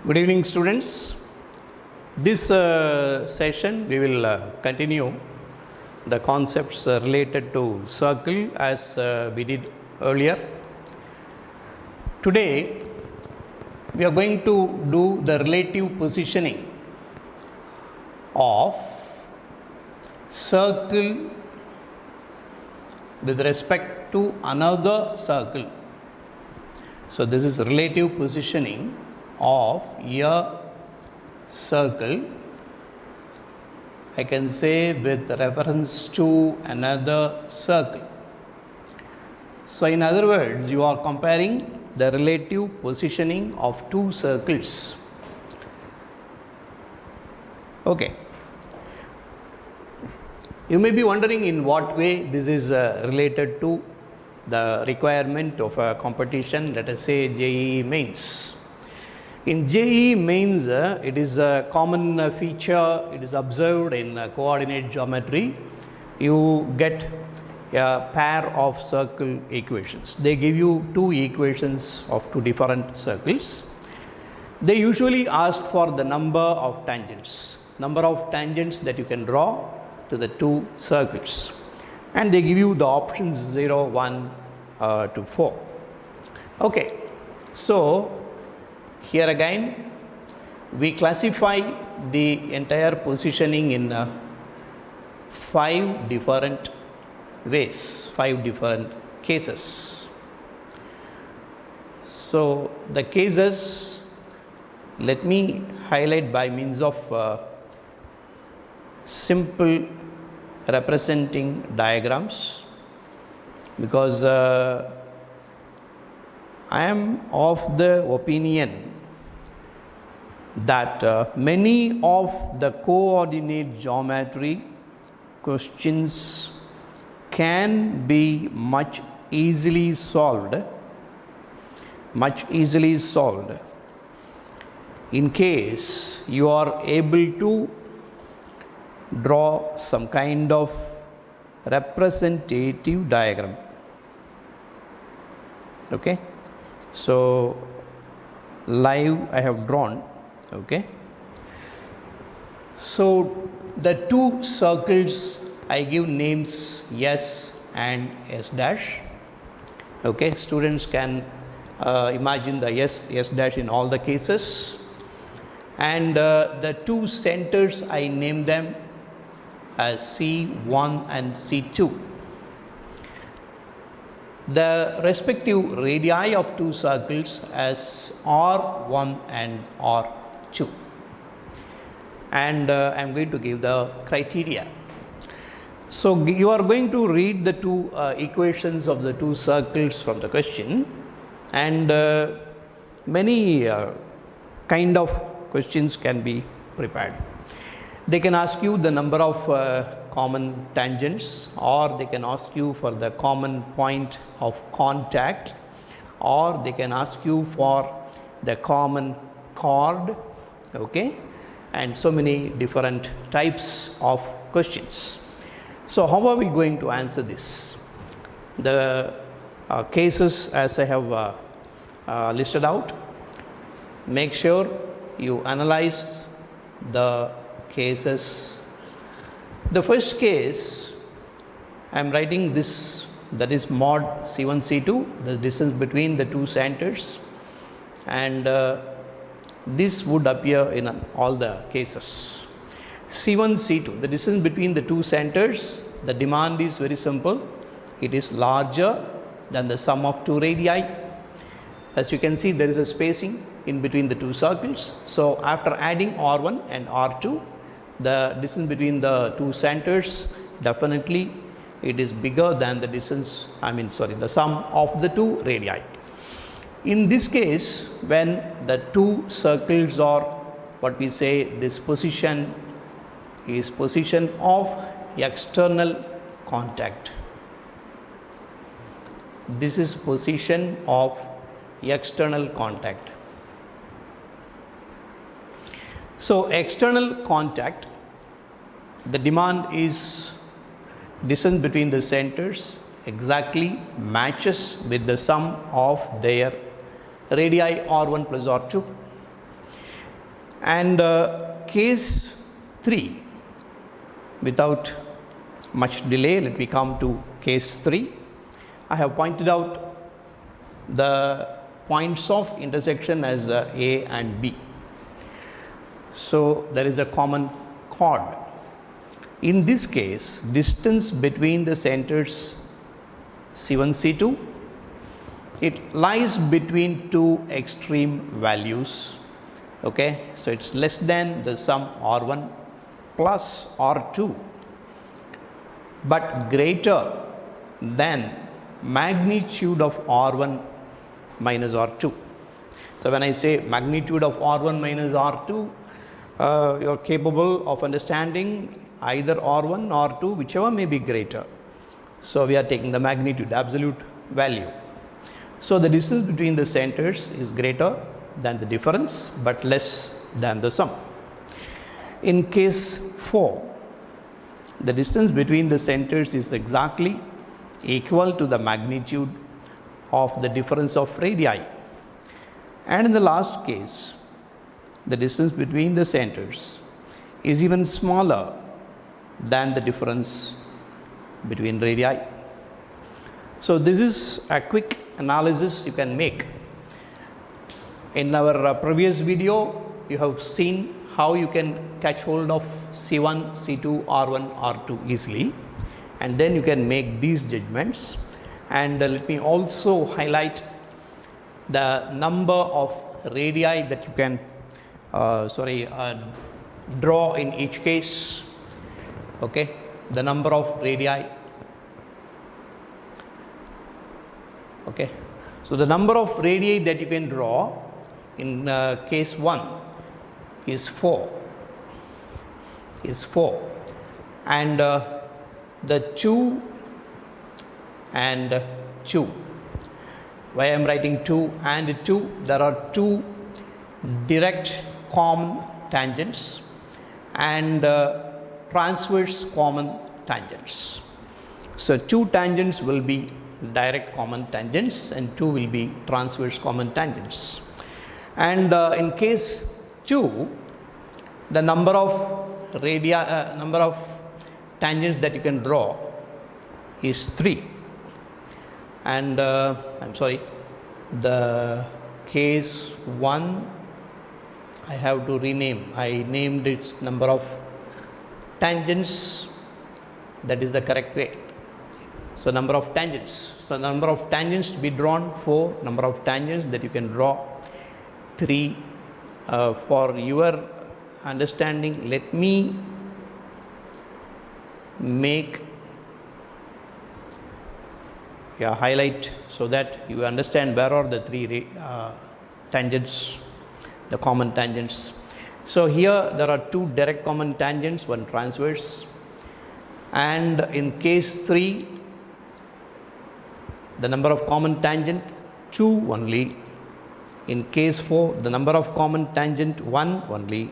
Good evening, students. This session we will continue the concepts related to circle as we did earlier. Today we are going to do the relative positioning of circle with respect to another circle. So this is relative positioning of a circle, I can say, with reference to another circle. So in other words, you are comparing the relative positioning of two circles. Okay. You may be wondering in what way this is related to the requirement of a competition, let us say JEE Mains. In JEE Mains, it is a common feature, it is observed in coordinate geometry. You get a pair of circle equations. They give you two equations of two different circles. They usually ask for the number of tangents that you can draw to the two circles. And they give you the options 0, 1 to 4. Okay, so here again we classify the entire positioning in 5 different ways, 5 different cases. So the cases, let me highlight by means of simple representing diagrams, because I am of the opinion that many of the coordinate geometry questions can be much easily solved in case you are able to draw some kind of representative diagram. Okay, so live I have drawn. Okay, so the two circles I give names S and S dash. Okay, students can imagine the S dash in all the cases, and the two centers I name them as C1 and C2. The respective radii of two circles as R1 and R2, and I am going to give the criteria. So you are going to read the two equations of the two circles from the question, and many kind of questions can be prepared. They can ask you the number of common tangents, or they can ask you for the common point of contact, or they can ask you for the common chord. Okay, and so many different types of questions. So how are we going to answer this? The cases as I have listed out, make sure you analyze the cases. The first case, I am writing this, that is mod C1 C2, the distance between the two centers, and this would appear in all the cases. C1 C2, the distance between the two centers, the demand is very simple, it is larger than the sum of two radii. As you can see, there is a spacing in between the two circles. So after adding R1 and R2, the distance between the two centers, definitely it is bigger than the distance, the sum of the two radii. In this case, when the two circles are, what we say, this position is position of external contact. This is position of external contact. So external contact, the demand is distance between the centers exactly matches with the sum of their radii R1 plus R2. And case 3, without much delay, let me come to case 3. I have pointed out the points of intersection as A and B. So there is a common chord. In this case, distance between the centers C1, C2, it lies between two extreme values. Okay, so it's less than the sum R1 plus R2, but greater than magnitude of R1 minus R2. So when I say magnitude of R1 minus R2, you are capable of understanding either R1 or R2, whichever may be greater. So we are taking the magnitude, absolute value. So the distance between the centers is greater than the difference, but less than the sum. In case 4, the distance between the centers is exactly equal to the magnitude of the difference of radii. And in the last case, the distance between the centers is even smaller than the difference between radii. So this is a quick analysis you can make. In our previous video, you have seen how you can catch hold of C1, C2, R1, R2 easily, and then you can make these judgments. And let me also highlight the number of radii that you can draw in each case. Okay, the number of radii. Okay, so the number of radii that you can draw in case 1 is 4, and the 2 and 2. Why I am writing 2 and 2? There are 2 direct common tangents and transverse common tangents. So 2 tangents will be direct common tangents and 2 will be transverse common tangents. And in case 2, the number of tangents that you can draw is 3. And the case 1, I have to rename. I named its number of tangents. That is the correct way. So number of tangents. So number of tangents to be drawn 4. Number of tangents that you can draw 3. For your understanding, let me make highlight so that you understand where are the 3 tangents, the common tangents. So here there are 2 direct common tangents, 1 transverse, and in case 3, the number of common tangent 2 only. In case 4, the number of common tangent 1 only,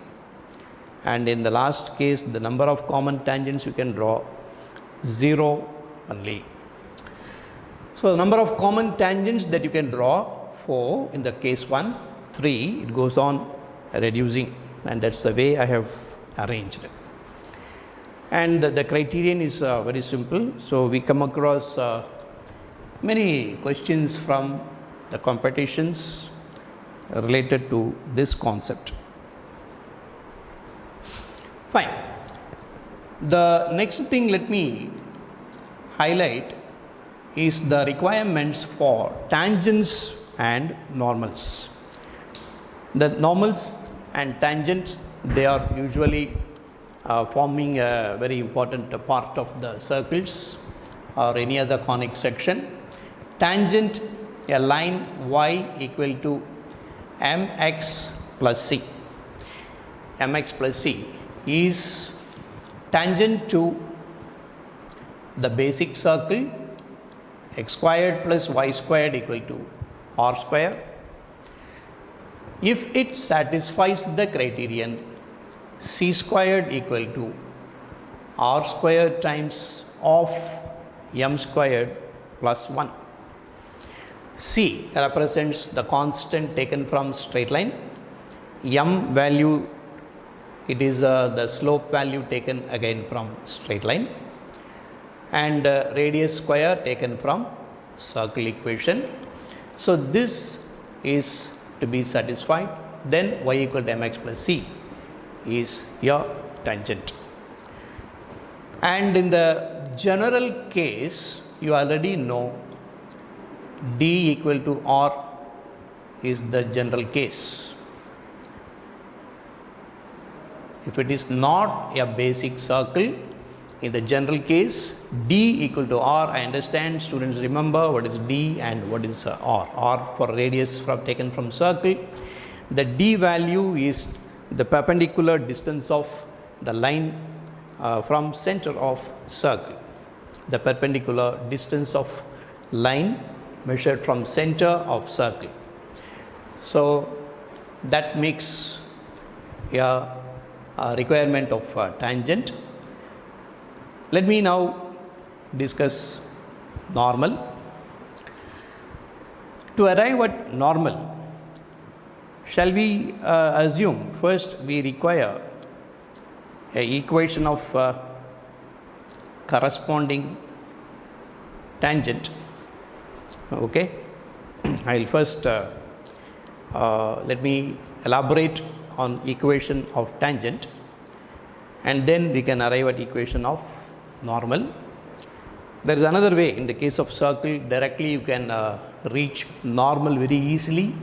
and in the last case, the number of common tangents you can draw 0 only. So the number of common tangents that you can draw 4 in the case 1, 3, it goes on reducing, and that's the way I have arranged it. And the criterion is very simple. So we come across many questions from the competitions related to this concept. Fine. The next thing let me highlight is the requirements for tangents and normals. The normals and tangents, they are usually forming a very important part of the circles or any other conic section. Tangent, a line y equal to mx plus c. Mx plus c is tangent to the basic circle x squared plus y squared equal to r square. If it satisfies the criterion c squared equal to r squared times of m squared plus 1. C represents the constant taken from straight line. M value It is the slope value taken again from straight line, and radius square taken from circle equation. So this is to be satisfied, then y equal to mx plus c is your tangent. And in the general case, you already know d equal to r is the general case. If it is not a basic circle, in the general case, d equal to r, I understand students remember what is d and what is r. R for radius taken from circle. The d value is the perpendicular distance of the line from center of circle. The perpendicular distance of line measured from center of circle. So that makes a requirement of tangent. Let me now discuss normal. To arrive at normal, shall we assume first we require an equation of corresponding tangent. Okay, I will first let me elaborate on equation of tangent, and then we can arrive at equation of normal. There is another way. In the case of circle, directly you can reach normal very easily.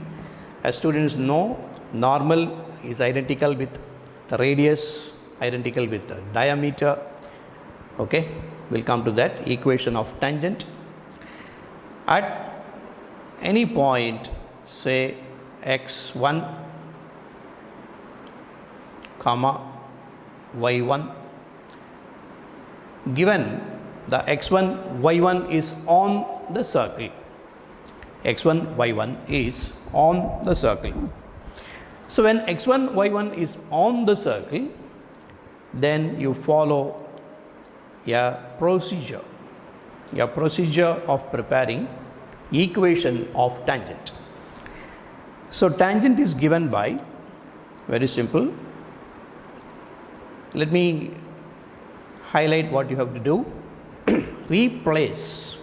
As students know, normal is identical with the radius, identical with the diameter. Okay, we'll come to that. Equation of tangent. At any point, say x1 comma y1, given the x1 y1 is on the circle, x1 y1 is on the circle. So when x1 y1 is on the circle, then you follow a procedure of preparing equation of tangent. So tangent is given by, very simple, let me highlight what you have to do. replace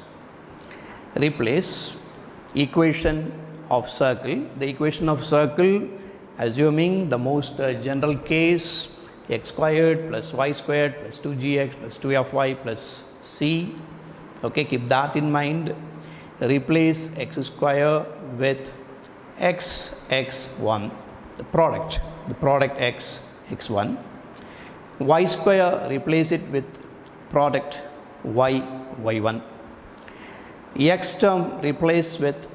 equation of circle. The equation of circle, assuming the most general case, x squared plus y squared plus 2gx plus 2fy plus c. Okay, keep that in mind. Replace x square with x1, the product x x1. Y square, replace it with product y y1. X term replace with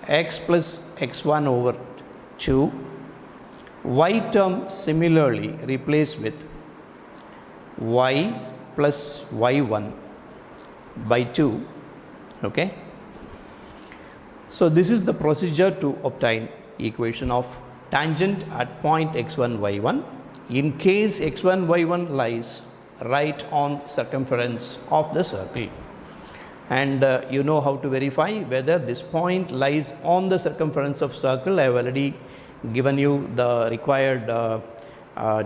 x plus x1 over 2. Y term similarly replace with y plus y1 by 2. Okay. So this is the procedure to obtain equation of tangent at point x1 y1 in case x1 y1 lies right on circumference of the circle. And you know how to verify whether this point lies on the circumference of circle. I have already given you the required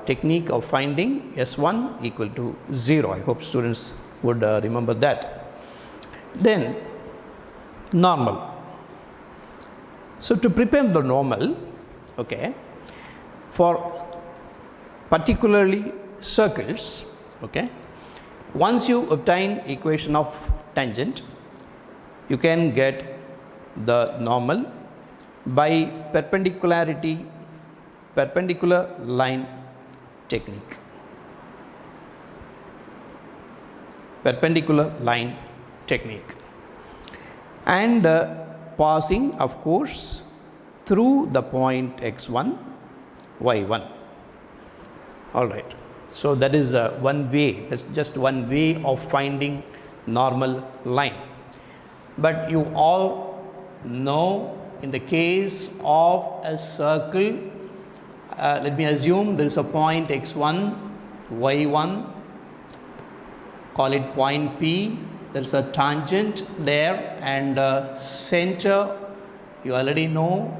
technique of finding S1 equal to 0. I hope students would remember that. Then normal. So to prepare the normal, okay, for particularly circles, okay, once you obtain equation of tangent, you can get the normal by perpendicular line technique. Perpendicular line technique. And passing, of course, through the point x1 y1. All right. So that is one way. That's just one way of finding normal line. But you all know, in the case of a circle, let me assume there is a point x1 y1, call it point P. There is a tangent there, and center, you already know,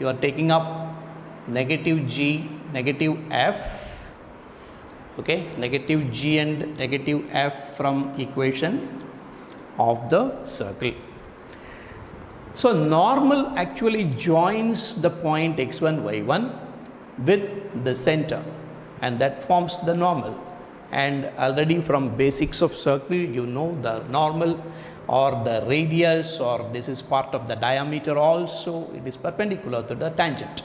you are taking up negative g negative f, okay, negative g and negative f from equation of the circle. So normal actually joins the point x1 y1 with the center, and that forms the normal. And already from basics of circle, you know the normal or the radius, or this is part of the diameter also, it is perpendicular to the tangent.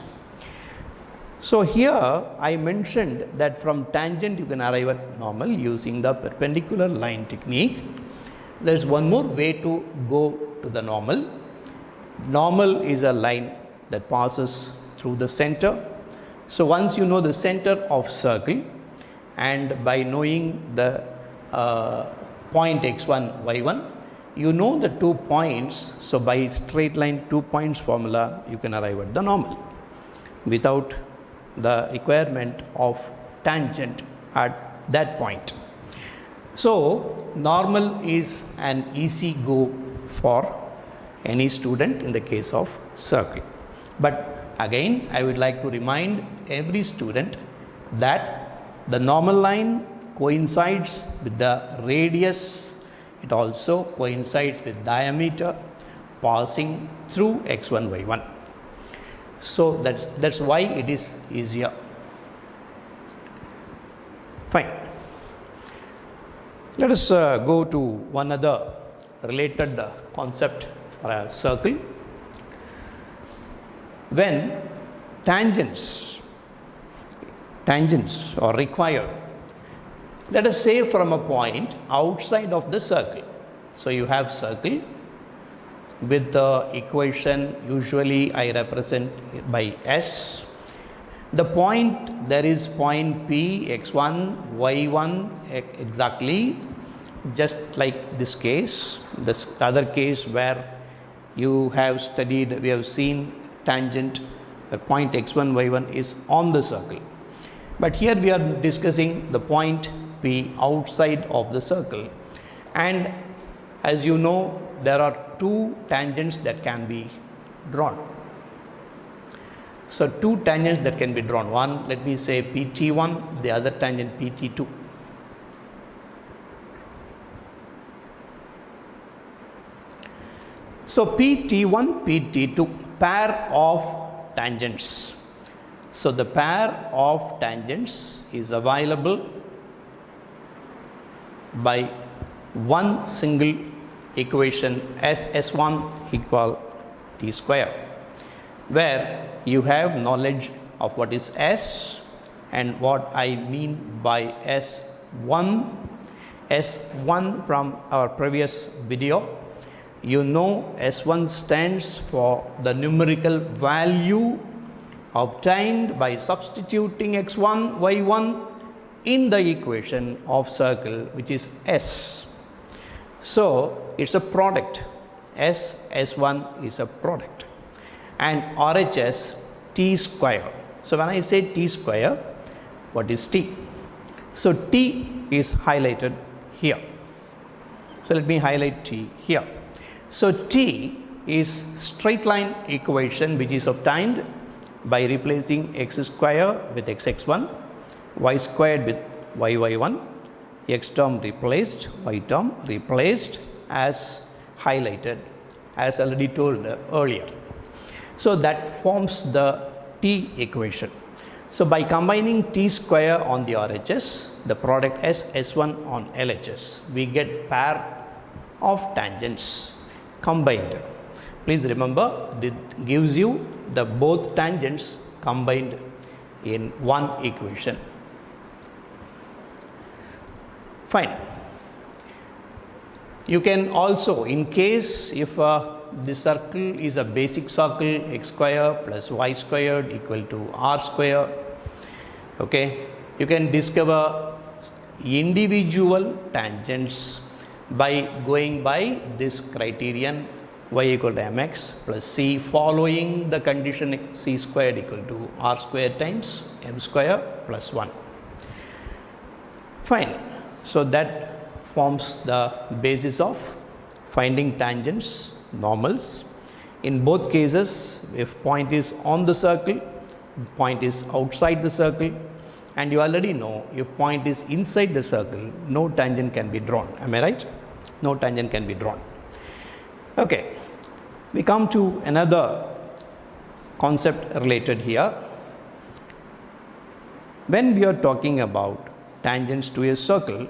So here I mentioned that from tangent you can arrive at normal using the perpendicular line technique. There is one more way to go to the normal. Normal is a line that passes through the center. So once you know the center of circle, and by knowing the point x1 y1, you know the 2 points. So by straight line 2 points formula you can arrive at the normal without the requirement of tangent at that point. So normal is an easy go for any student in the case of circle. But again, I would like to remind every student that the normal line coincides with the radius, it also coincides with diameter passing through x1 y1. So that's why it is easier. Fine. Let us go to one other related concept for a circle. When tangents are required, let us say from a point outside of the circle. So you have circle with the equation, usually I represent by S. The point, there is point P, x1, y1 exactly, just like this case. This other case where you have studied, we have seen tangent, the point x1, y1 is on the circle. But here we are discussing the point P outside of the circle. And as you know, there are two tangents that can be drawn. So two tangents that can be drawn. One, let me say PT1, the other tangent PT2. So PT1, PT2, pair of tangents. So the pair of tangents is available by one single equation S1 equal T square, where you have knowledge of what is S and what I mean by S1. S1 from our previous video, you know S1 stands for the numerical value obtained by substituting x1, y1 in the equation of circle, which is S. So it's a product. S1 is a product, and RHS T square. So when I say T square, what is T? So T is highlighted here. So let me highlight T here. So T is straight line equation which is obtained by replacing x square with xx1, y squared with yy1, x term replaced, y term replaced, as highlighted, as already told earlier. So that forms the T equation. So by combining T square on the RHS, the product S1 on LHS, we get pair of tangents combined. Please remember, it gives you the both tangents combined in one equation. Fine. You can also, in case if the circle is a basic circle, x square plus y squared equal to r square, okay, you can discover individual tangents by going by this criterion, y equal to mx plus c, following the condition c squared equal to r squared times m square plus 1. Fine. So that forms the basis of finding tangents, normals. In both cases, if point is on the circle, point is outside the circle, and you already know if point is inside the circle, no tangent can be drawn. Am I right? No tangent can be drawn. Okay, we come to another concept related here. When we are talking about tangents to a circle,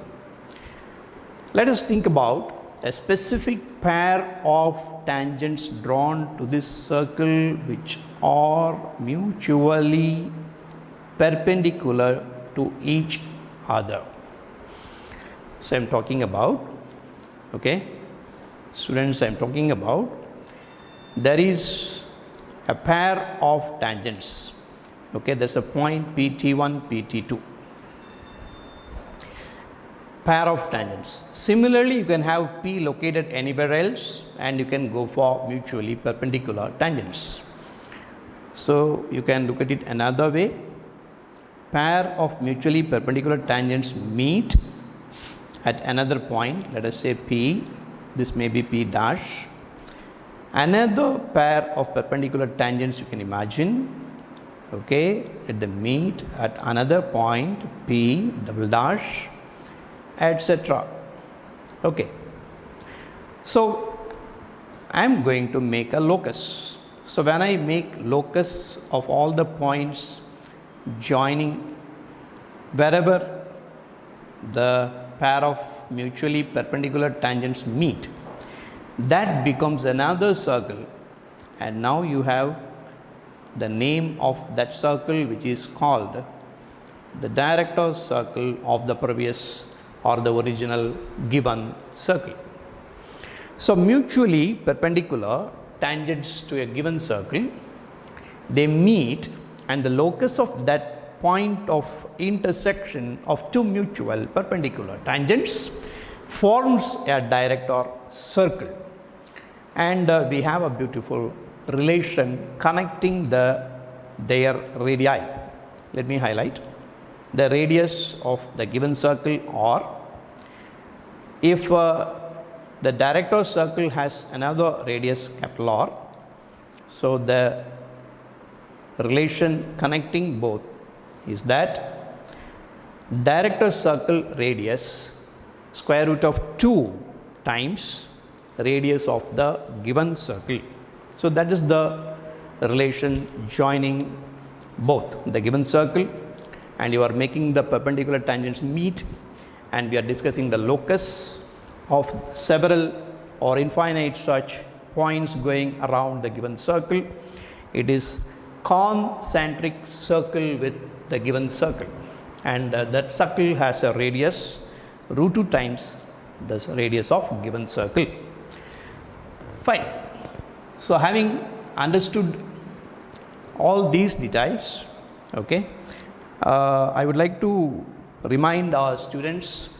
let us think about a specific pair of tangents drawn to this circle which are mutually perpendicular to each other. So I am talking about, okay, students, I am talking about there is a pair of tangents. Okay, there's a point PT1, PT2. Pair of tangents. Similarly, you can have P located anywhere else and you can go for mutually perpendicular tangents. So you can look at it another way. Pair of mutually perpendicular tangents meet at another point, let us say P, this may be P dash. Another pair of perpendicular tangents you can imagine, okay, let them meet at another point P double dash, etc. Okay, so I am going to make a locus. So when I make locus of all the points joining wherever the pair of mutually perpendicular tangents meet, that becomes another circle, and now you have the name of that circle, which is called the director circle of the previous or the original given circle. So mutually perpendicular tangents to a given circle, they meet, and the locus of that point of intersection of two mutual perpendicular tangents forms a director circle, and we have a beautiful relation connecting their radii. Let me highlight the radius of the given circle, or if the director circle has another radius capital R, so the relation connecting both is that director circle radius square root of 2 times radius of the given circle. So that is the relation joining both the given circle, and you are making the perpendicular tangents meet, and we are discussing the locus of several or infinite such points going around the given circle. It is concentric circle with the given circle, and that circle has a radius root 2 times the radius of given circle. Fine. So having understood all these details, okay, I would like to remind our students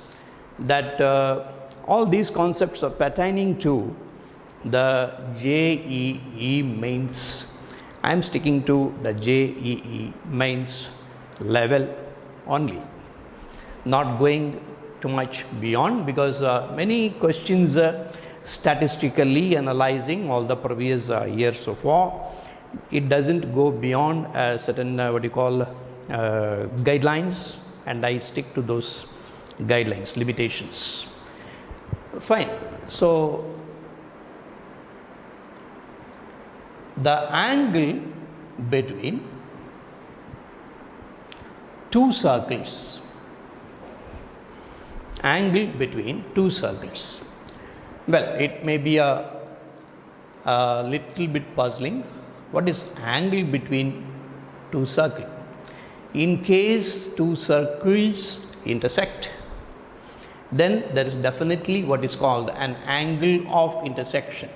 that all these concepts are pertaining to the JEE mains. I am sticking to the JEE mains level only, not going too much beyond, because many questions statistically analyzing all the previous years so far, it doesn't go beyond a certain what you call guidelines, and I stick to those guidelines, limitations. Fine. So the angle between two circles, angle between two circles, well, it may be a little bit puzzling. What is angle between two circles? In case two circles intersect, then there is definitely what is called an angle of intersection.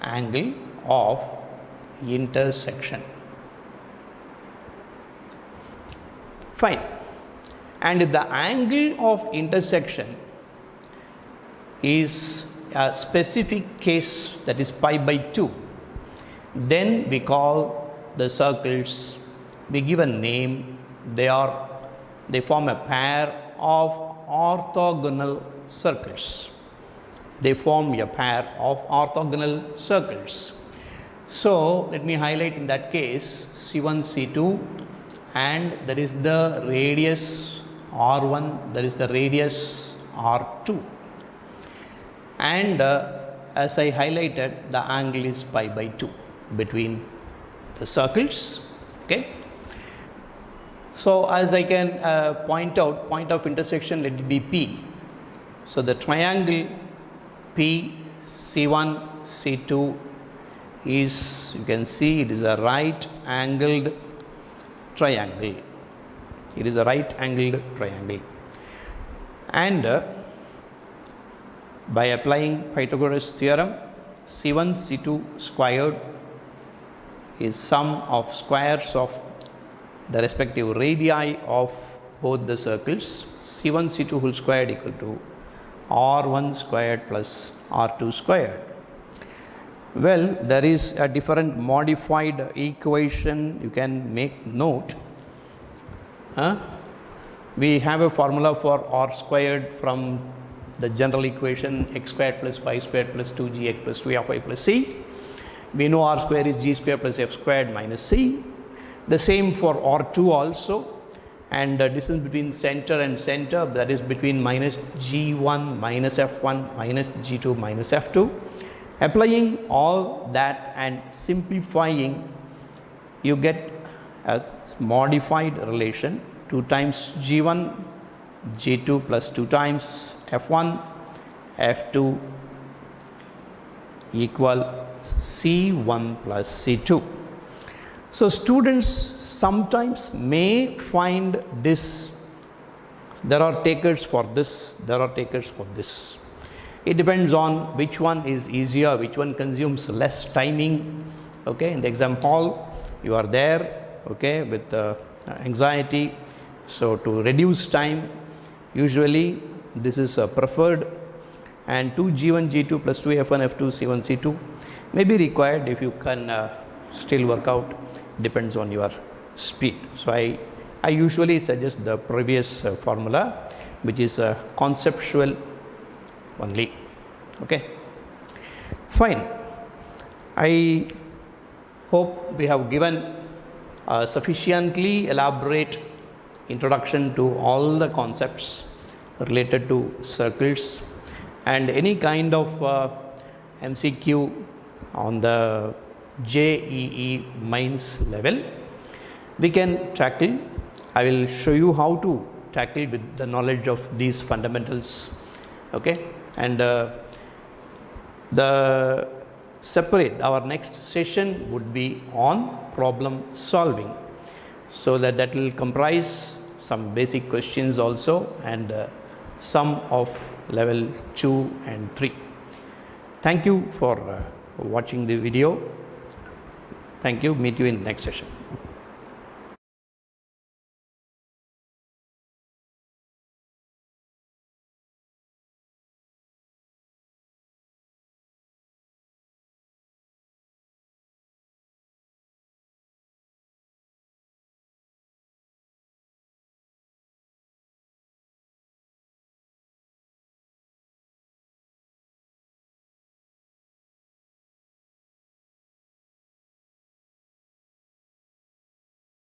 Angle of intersection. Fine. And if the angle of intersection is a specific case, that is pi by 2, then we call the circles, we give a name, they form a pair of orthogonal circles. They form a pair of orthogonal circles. So let me highlight in that case C1, C2, and there is the radius R1, there is the radius R2, and as I highlighted, the angle is pi by 2 between the circles. Okay. So as I can point out, point of intersection, let it be P. So the triangle P C1 C2 is, you can see, it is a right angled triangle. It is a right angled triangle, and by applying Pythagoras theorem, C1 C2 squared is sum of squares of the respective radii of both the circles. C1 C2 whole squared equal to R1 squared plus R2 squared. Well, there is a different modified equation you can make note. We have a formula for R squared from the general equation x squared plus y squared plus 2gx plus 2 of y plus c. We know R square is g square plus f squared minus c. The same for R2 also, and the distance between center and center, that is between minus g1 minus f1 minus g2 minus f2. Applying all that and simplifying, you get a modified relation 2 times g1 g2 plus 2 times f1 f2 equal c1 plus c2. So students sometimes may find this, there are takers for this, there are takers for this. It depends on which one is easier, which one consumes less timing. Okay, in the exam hall you are there, okay, with anxiety. So to reduce time, usually this is preferred, and 2g1 g2 plus 2f1 f2 c1 c2 may be required if you can still work out, depends on your speed. So I usually suggest the previous formula, which is conceptual only. Okay, fine. I hope we have given a sufficiently elaborate introduction to all the concepts related to circles, and any kind of MCQ on the JEE Mains level we can tackle. I will show you how to tackle with the knowledge of these fundamentals. Okay, and our next session would be on problem solving, so that will comprise some basic questions also, and some of level 2 and 3. Thank you for watching the video. Thank you. Meet you in next session.